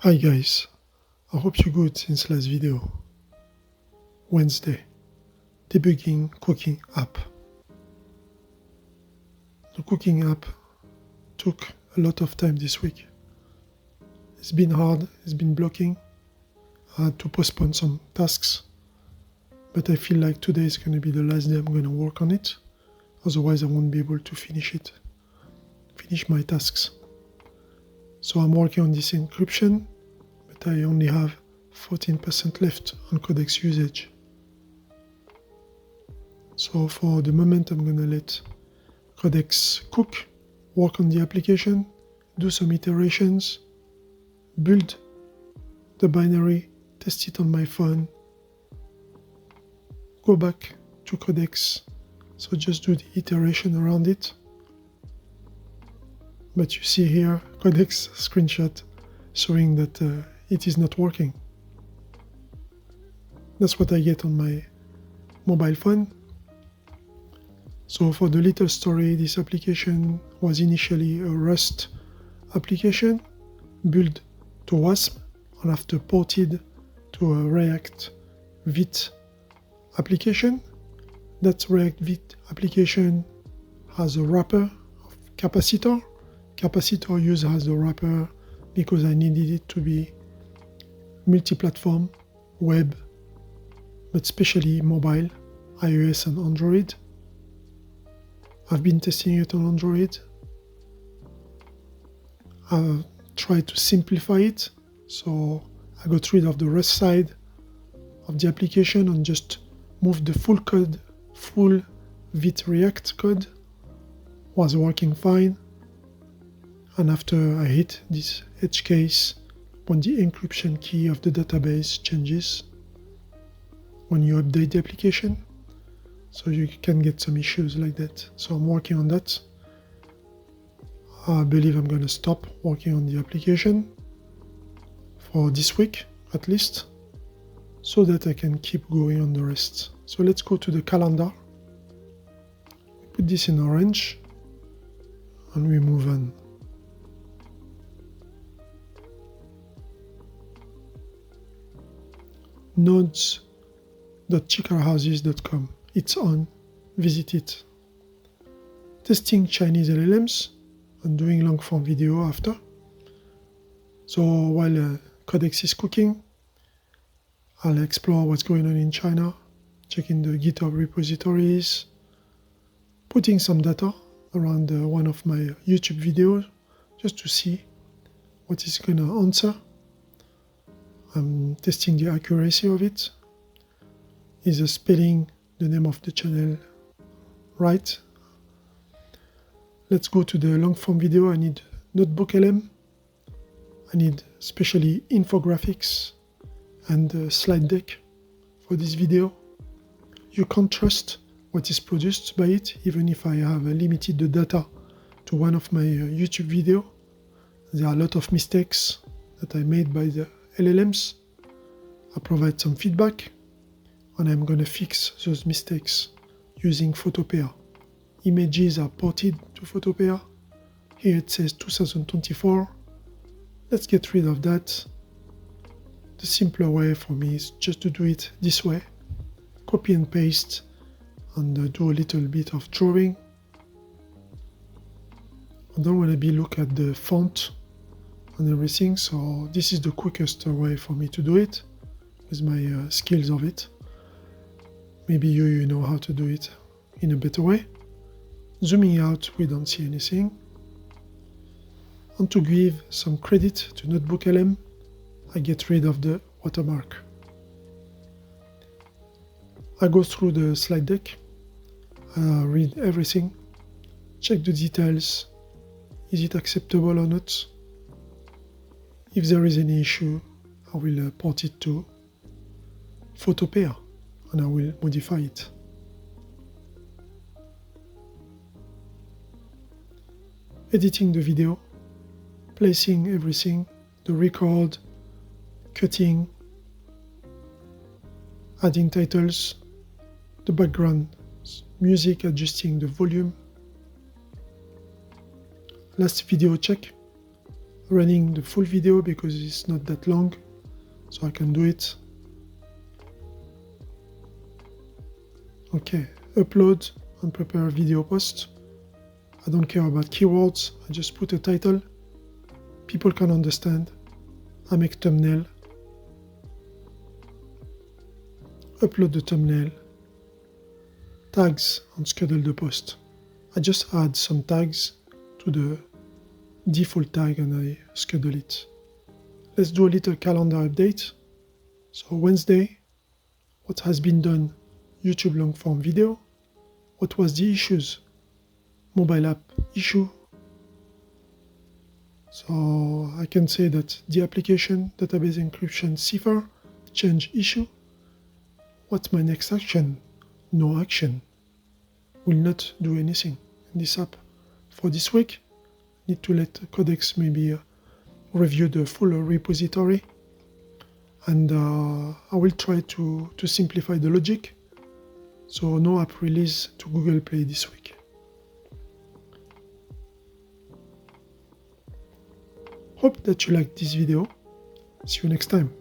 Hi guys, I hope you're good since last video. Wednesday, debugging cooking app. The cooking app took a lot of time this week. It's been hard, it's been blocking. I had to postpone some tasks, but I feel like today is going to be the last day I'm going to work on it. Otherwise I won't be able to finish my tasks. So I'm working on this encryption, but I only have 14% left on codex usage. So for the moment I'm going to let codex cook, work on the application, do some iterations, build the binary, test it on my phone, go back to codex, so just do the iteration around it. But you see here codex screenshot showing that it is not working. That's what I get on my mobile phone. So for the little story, this application was initially a Rust application built to WASM and after ported to a React Vite application. That React Vite application has a wrapper of capacitor. Capacitor used as the wrapper because I needed it to be multi-platform, web, but especially mobile, iOS and Android. I've been testing it on Android. I've tried to simplify it, so I got rid of the Rust side of the application and just moved the full Vite React code. Was working fine. And after I hit this edge case, when the encryption key of the database changes, when you update the application, so you can get some issues like that. So I'm working on that. I believe I'm going to stop working on the application for this week at least, so that I can keep going on the rest. So let's go to the calendar. Put this in orange and we move on. Nodes.chickerhouses.com. It's on. Visit it. Testing Chinese LLMs and doing long form video after. So while codex is cooking, I'll explore what's going on in China, checking the GitHub repositories, putting some data around one of my YouTube videos just to see what is going to answer. I'm testing the accuracy of it. Is the spelling the name of the channel right? Let's go to the long form video. I need NotebookLM. I need especially infographics and a slide deck for this video. You can't trust what is produced by it, even if I have limited the data to one of my YouTube videos. There are a lot of mistakes that I made by the LLMs. I provide some feedback and I'm going to fix those mistakes using Photopea. Images are ported to Photopea. Here it says 2024. Let's get rid of that. The simpler way for me is just to do it this way. Copy and paste and do a little bit of drawing. I don't want to look at the font and everything, so this is the quickest way for me to do it with my skills of it. Maybe you know how to do it in a better way. Zooming out, we don't see anything. And to give some credit to NotebookLM, I get rid of the watermark. I go through the slide deck, read everything, check the details. Is it acceptable or not? If there is any issue, I will port it to Photopea and I will modify it. Editing the video, placing everything, the record, cutting, adding titles, the background music, adjusting the volume. Last video check. running the full video because it's not that long, so I can do it. Okay, upload and prepare a video post. I don't care about keywords, I just put a title. People can understand. I make thumbnail. Upload the thumbnail. Tags and schedule the post. I just add some tags to the default tag and I schedule it. Let's do a little calendar update. So Wednesday, what has been done? YouTube long form video. What was the issues? Mobile app issue. So I can say that the application database encryption cipher change issue. What's my next action? No action. Will not do anything in this app. For this week, need to let Codex maybe review the full repository, and I will try to simplify the logic, so no app release to Google Play this week. Hope that you liked this video. See you next time.